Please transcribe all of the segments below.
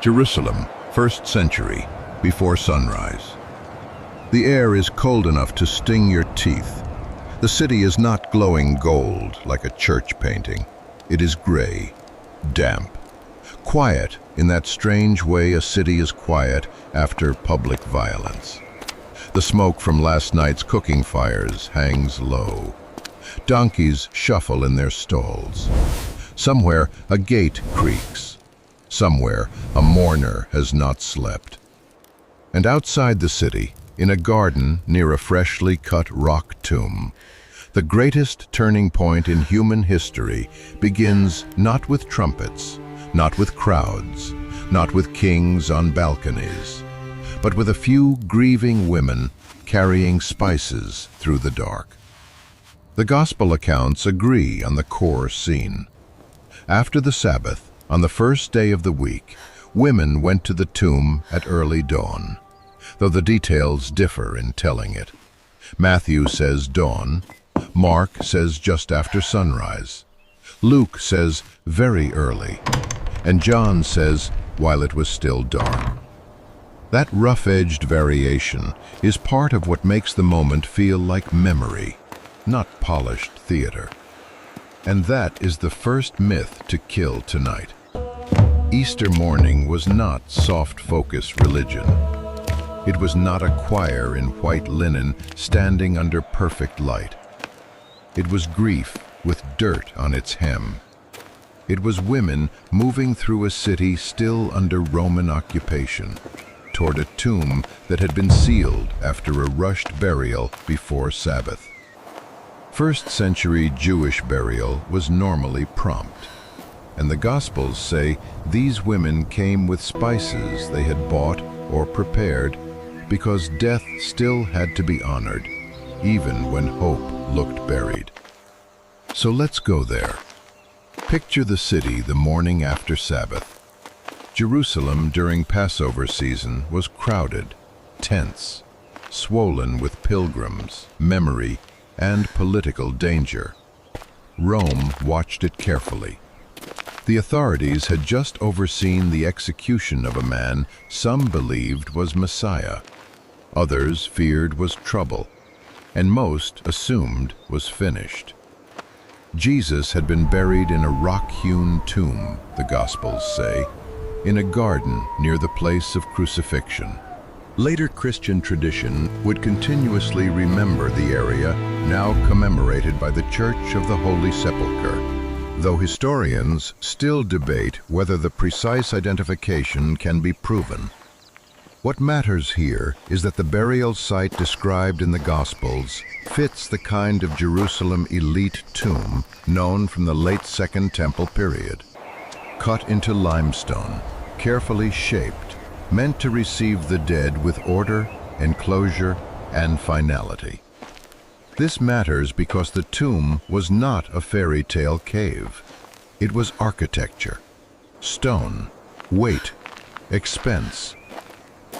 Jerusalem, 1st century, before sunrise. The air is cold enough to sting your teeth. The city is not glowing gold like a church painting. It is gray, damp, quiet in that strange way a city is quiet after public violence. The smoke from last night's cooking fires hangs low. Donkeys shuffle in their stalls. Somewhere a gate creaks. Somewhere a mourner has not slept. And outside the city, in a garden near a freshly cut rock tomb, the greatest turning point in human history begins not with trumpets, not with crowds, not with kings on balconies, but with a few grieving women carrying spices through the dark. The Gospel accounts agree on the core scene. After the Sabbath, on the first day of the week, women went to the tomb at early dawn, though the details differ in telling it. Matthew says dawn, Mark says just after sunrise, Luke says very early, and John says while it was still dark. That rough-edged variation is part of what makes the moment feel like memory, not polished theater. And that is the first myth to kill tonight. Easter morning was not soft-focus religion. It was not a choir in white linen standing under perfect light. It was grief with dirt on its hem. It was women moving through a city still under Roman occupation, toward a tomb that had been sealed after a rushed burial before Sabbath. First century Jewish burial was normally prompt, and the Gospels say these women came with spices they had bought or prepared because death still had to be honored, even when hope looked buried. So let's go there. Picture the city the morning after Sabbath. Jerusalem during Passover season was crowded, tense, swollen with pilgrims, memory, and political danger. Rome watched it carefully. The authorities had just overseen the execution of a man some believed was Messiah, others feared was trouble, and most assumed was finished. Jesus had been buried in a rock-hewn tomb, the Gospels say, in a garden near the place of crucifixion. Later Christian tradition would continuously remember the area now commemorated by the Church of the Holy Sepulchre, though historians still debate whether the precise identification can be proven. What matters here is that the burial site described in the Gospels fits the kind of Jerusalem elite tomb known from the late Second Temple period. Cut into limestone, carefully shaped, meant to receive the dead with order, enclosure, and finality. This matters because the tomb was not a fairy tale cave. It was architecture, stone, weight, expense.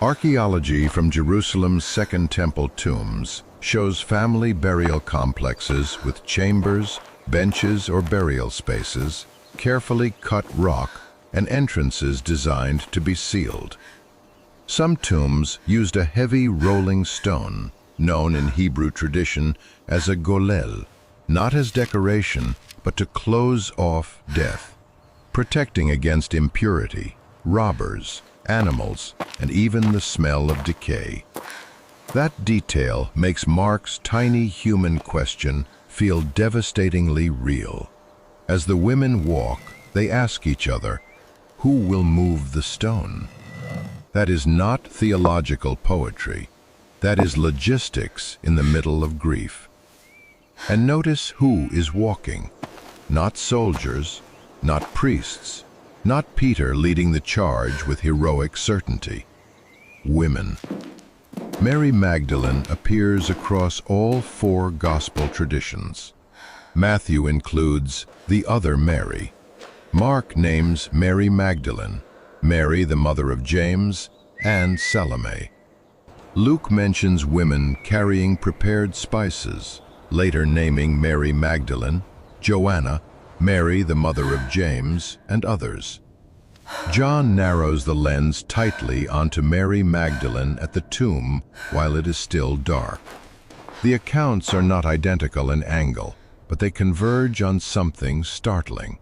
Archaeology from Jerusalem's Second Temple tombs shows family burial complexes with chambers, benches, or burial spaces, carefully cut rock, and entrances designed to be sealed. Some tombs used a heavy rolling stone, known in Hebrew tradition as a golel, not as decoration, but to close off death, protecting against impurity, robbers, animals, and even the smell of decay. That detail makes Mark's tiny human question feel devastatingly real. As the women walk, they ask each other, "Who will move the stone?" That is not theological poetry. That is logistics in the middle of grief. And notice who is walking. Not soldiers, not priests, not Peter leading the charge with heroic certainty. Women. Mary Magdalene appears across all four gospel traditions. Matthew includes the other Mary. Mark names Mary Magdalene, Mary the mother of James, and Salome. Luke mentions women carrying prepared spices, later naming Mary Magdalene, Joanna, Mary the mother of James, and others. John narrows the lens tightly onto Mary Magdalene at the tomb while it is still dark. The accounts are not identical in angle, but they converge on something startling.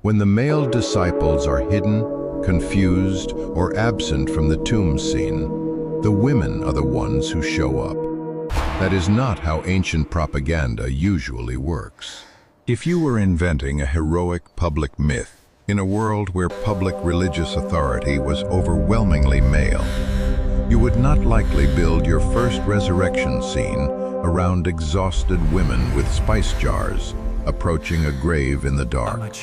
When the male disciples are hidden, confused, or absent from the tomb scene, the women are the ones who show up. That is not how ancient propaganda usually works. If you were inventing a heroic public myth in a world where public religious authority was overwhelmingly male, you would not likely build your first resurrection scene around exhausted women with spice jars approaching a grave in the dark.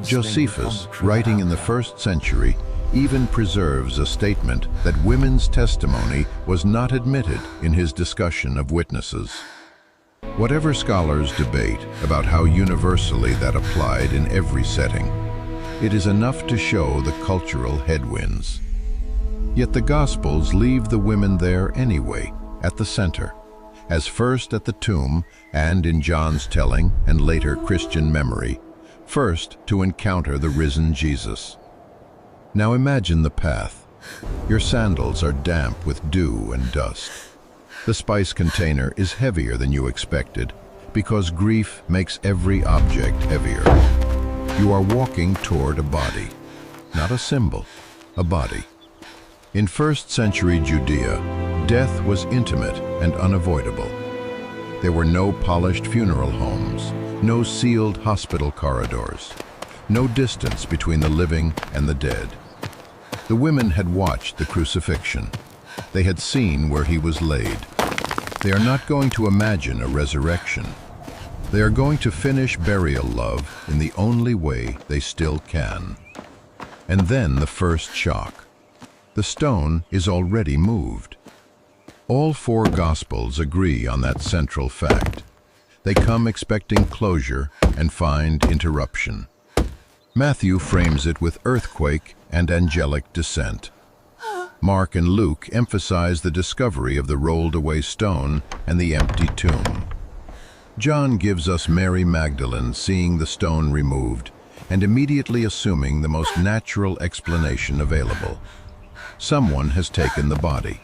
Josephus, writing in the 1st century, even preserves a statement that women's testimony was not admitted in his discussion of witnesses. Whatever scholars debate about how universally that applied in every setting, it is enough to show the cultural headwinds. Yet the Gospels leave the women there anyway, at the center, as first at the tomb and in John's telling and later Christian memory, first to encounter the risen Jesus. Now imagine the path. Your sandals are damp with dew and dust. The spice container is heavier than you expected because grief makes every object heavier. You are walking toward a body, not a symbol, a body. In 1st century Judea, death was intimate and unavoidable. There were no polished funeral homes, no sealed hospital corridors, no distance between the living and the dead. The women had watched the crucifixion. They had seen where he was laid. They are not going to imagine a resurrection. They are going to finish burial love in the only way they still can. And then the first shock. The stone is already moved. All 4 Gospels agree on that central fact. They come expecting closure and find interruption. Matthew frames it with earthquake and angelic descent. Mark and Luke emphasize the discovery of the rolled-away stone and the empty tomb. John gives us Mary Magdalene seeing the stone removed and immediately assuming the most natural explanation available. Someone has taken the body.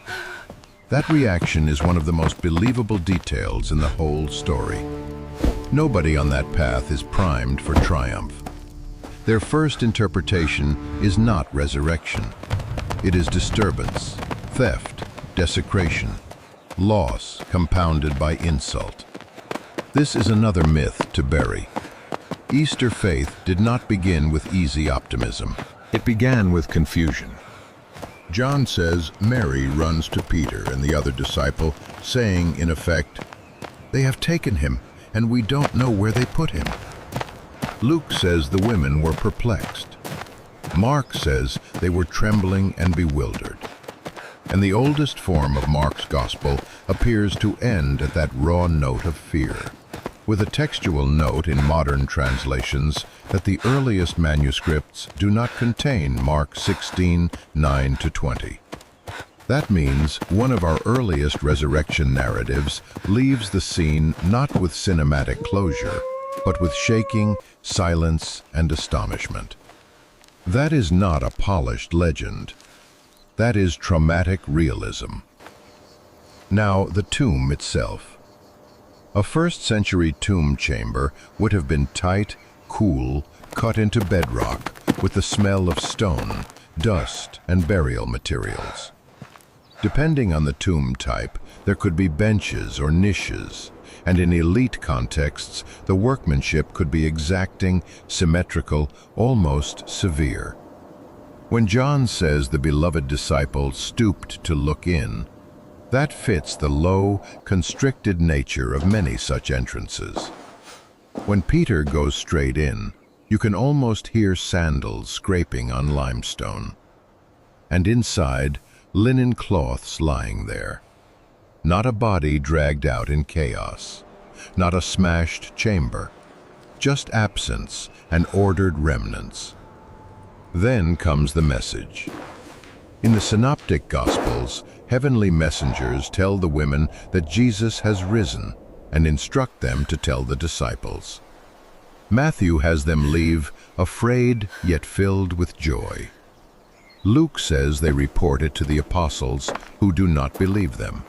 That reaction is one of the most believable details in the whole story. Nobody on that path is primed for triumph. Their first interpretation is not resurrection. It is disturbance, theft, desecration, loss compounded by insult. This is another myth to bury. Easter faith did not begin with easy optimism. It began with confusion. John says Mary runs to Peter and the other disciple, saying, in effect, "They have taken him, and we don't know where they put him." Luke says the women were perplexed. Mark says they were trembling and bewildered. And the oldest form of Mark's gospel appears to end at that raw note of fear, with a textual note in modern translations that the earliest manuscripts do not contain Mark 16:9-20. That means one of our earliest resurrection narratives leaves the scene not with cinematic closure, but with shaking, silence, and astonishment. That is not a polished legend. That is traumatic realism. Now, the tomb itself. A 1st century tomb chamber would have been tight, cool, cut into bedrock, with the smell of stone, dust, and burial materials. Depending on the tomb type, there could be benches or niches, and in elite contexts, the workmanship could be exacting, symmetrical, almost severe. When John says the beloved disciple stooped to look in, that fits the low, constricted nature of many such entrances. When Peter goes straight in, you can almost hear sandals scraping on limestone. And inside, linen cloths lying there. Not a body dragged out in chaos. Not a smashed chamber. Just absence and ordered remnants. Then comes the message. In the Synoptic Gospels, heavenly messengers tell the women that Jesus has risen and instruct them to tell the disciples. Matthew has them leave afraid yet filled with joy. Luke says they report it to the apostles who do not believe them.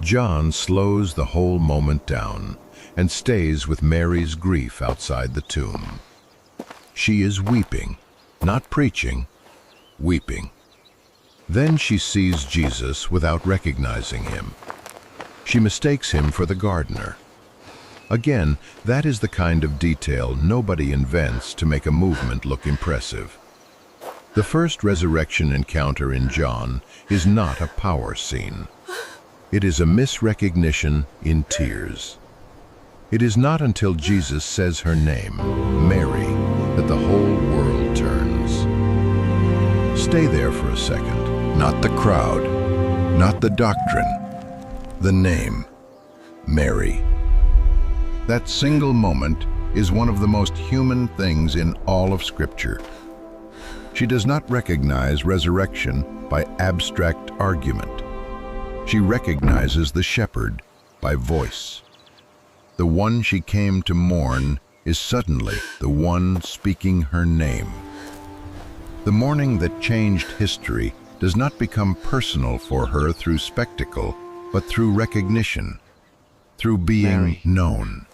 John slows the whole moment down and stays with Mary's grief outside the tomb. She is weeping, not preaching, weeping. Then she sees Jesus without recognizing him. She mistakes him for the gardener. Again, that is the kind of detail nobody invents to make a movement look impressive. The first resurrection encounter in John is not a power scene. It is a misrecognition in tears. It is not until Jesus says her name, Mary, that the whole world turns. Stay there for a second. Not the crowd, not the doctrine, the name, Mary. That single moment is one of the most human things in all of Scripture. She does not recognize resurrection by abstract argument. She recognizes the shepherd by voice. The one she came to mourn is suddenly the one speaking her name. The morning that changed history does not become personal for her through spectacle, but through recognition, through being known,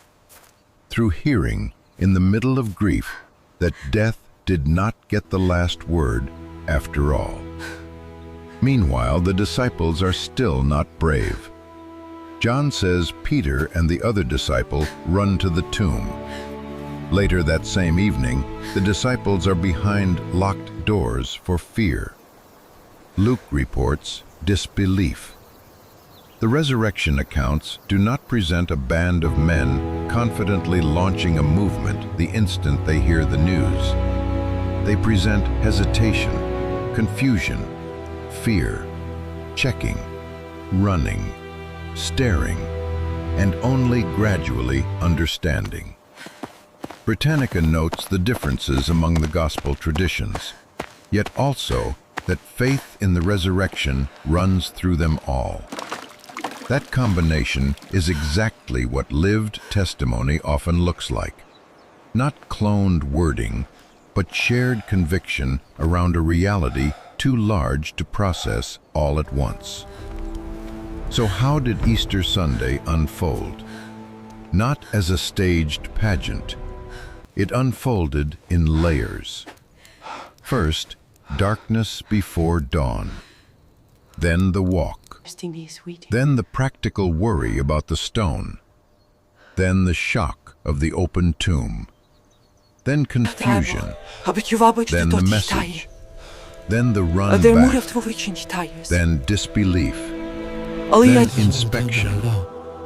through hearing in the middle of grief that death did not get the last word after all. Meanwhile, the disciples are still not brave. John says Peter and the other disciple run to the tomb. Later that same evening, the disciples are behind locked doors for fear. Luke reports disbelief. The resurrection accounts do not present a band of men confidently launching a movement the instant they hear the news. They present hesitation, confusion, fear, checking, running, staring, and only gradually understanding. Britannica notes the differences among the gospel traditions, yet also that faith in the resurrection runs through them all. That combination is exactly what lived testimony often looks like. Not cloned wording, but shared conviction around a reality too large to process all at once. So how did Easter Sunday unfold? Not as a staged pageant. It unfolded in layers. First, darkness before dawn. Then the walk. Then the practical worry about the stone. Then the shock of the open tomb. Then confusion. Then the message. Then the run back. Then disbelief. Then inspection.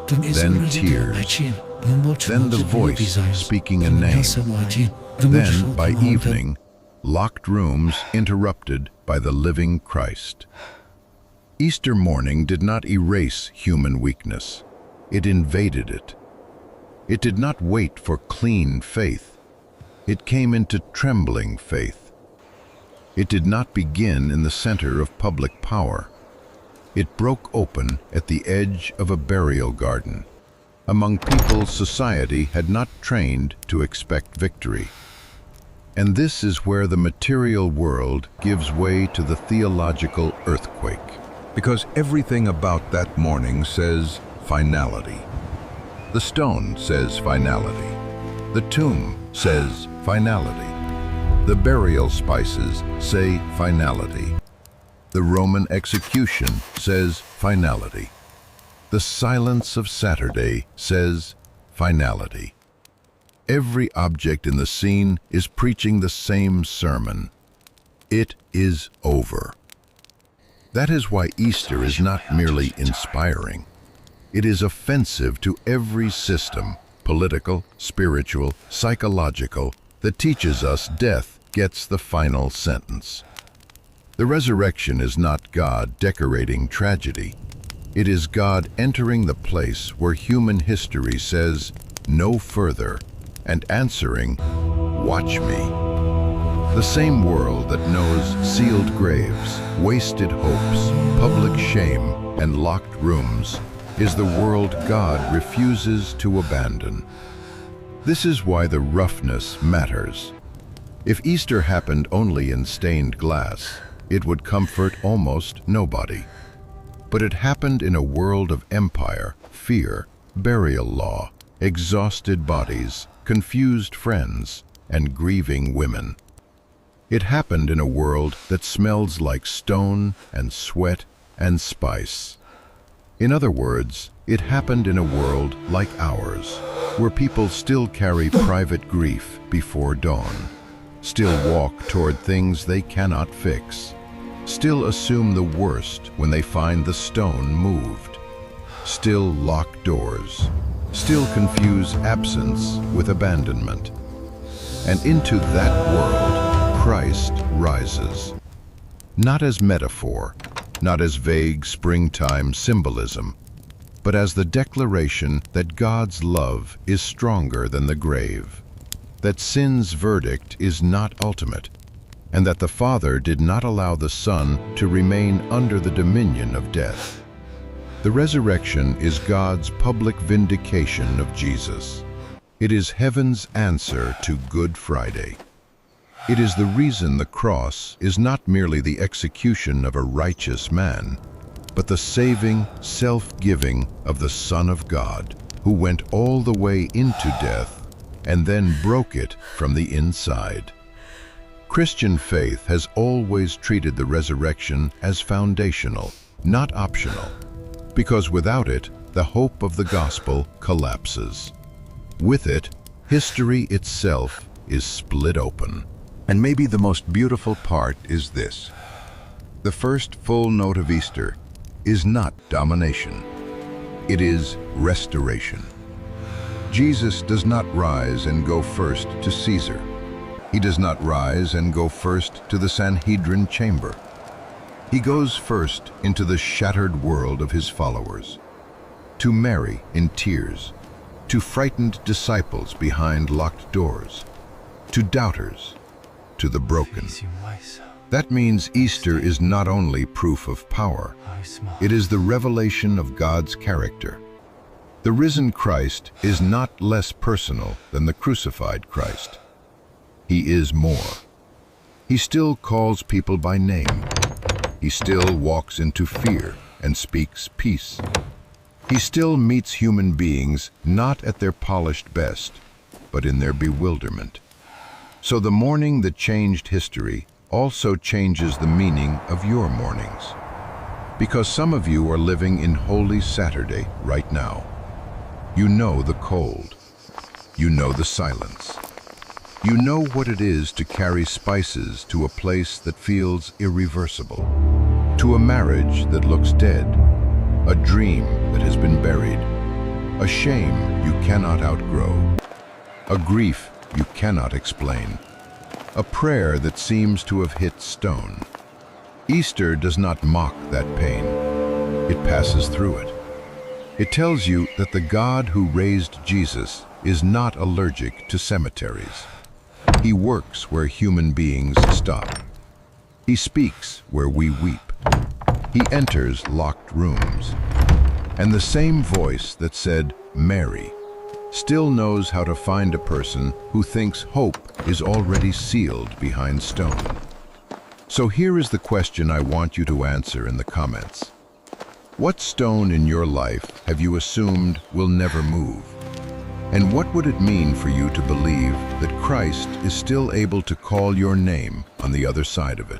Then tears. Then the voice speaking a name. Then, by evening, locked rooms interrupted by the living Christ. Easter morning did not erase human weakness. It invaded it. It did not wait for clean faith. It came into trembling faith. It did not begin in the center of public power. It broke open at the edge of a burial garden, among people society had not trained to expect victory. And this is where the material world gives way to the theological earthquake. Because everything about that morning says finality. The stone says finality. The tomb says finality. The burial spices say finality. The Roman execution says finality. The silence of Saturday says finality. Every object in the scene is preaching the same sermon. It is over. That is why Easter is not merely inspiring. It is offensive to every system, political, spiritual, psychological, that teaches us death gets the final sentence. The resurrection is not God decorating tragedy. It is God entering the place where human history says, no further, and answering, watch me. The same world that knows sealed graves, wasted hopes, public shame, and locked rooms is the world God refuses to abandon. This is why the roughness matters. If Easter happened only in stained glass, it would comfort almost nobody. But it happened in a world of empire, fear, burial law, exhausted bodies, confused friends, and grieving women. It happened in a world that smells like stone and sweat and spice. In other words, it happened in a world like ours, where people still carry private grief before dawn, still walk toward things they cannot fix, still assume the worst when they find the stone moved, still lock doors, still confuse absence with abandonment. And into that world, Christ rises. Not as metaphor, not as vague springtime symbolism, but as the declaration that God's love is stronger than the grave, that sin's verdict is not ultimate, and that the Father did not allow the Son to remain under the dominion of death. The resurrection is God's public vindication of Jesus. It is heaven's answer to Good Friday. It is the reason the cross is not merely the execution of a righteous man, but the saving, self-giving of the Son of God, who went all the way into death and then broke it from the inside. Christian faith has always treated the resurrection as foundational, not optional, because without it, the hope of the gospel collapses. With it, history itself is split open. And maybe the most beautiful part is this. The first full note of Easter is not domination. It is restoration. Jesus does not rise and go first to Caesar. He does not rise and go first to the Sanhedrin chamber. He goes first into the shattered world of his followers, to Mary in tears, to frightened disciples behind locked doors, to doubters, to the broken. That means Easter is not only proof of power, it is the revelation of God's character. The risen Christ is not less personal than the crucified Christ. He is more. He still calls people by name. He still walks into fear and speaks peace. He still meets human beings not at their polished best, but in their bewilderment. So the morning that changed history also changes the meaning of your mornings. Because some of you are living in Holy Saturday right now. You know the cold. You know the silence. You know what it is to carry spices to a place that feels irreversible, to a marriage that looks dead, a dream that has been buried, a shame you cannot outgrow, a grief you cannot explain, a prayer that seems to have hit stone. Easter does not mock that pain. It passes through it. It tells you that the God who raised Jesus is not allergic to cemeteries. He works where human beings stop. He speaks where we weep. He enters locked rooms. And the same voice that said, Mary, still knows how to find a person who thinks hope is already sealed behind stone. So here is the question I want you to answer in the comments. What stone in your life have you assumed will never move? And what would it mean for you to believe that Christ is still able to call your name on the other side of it?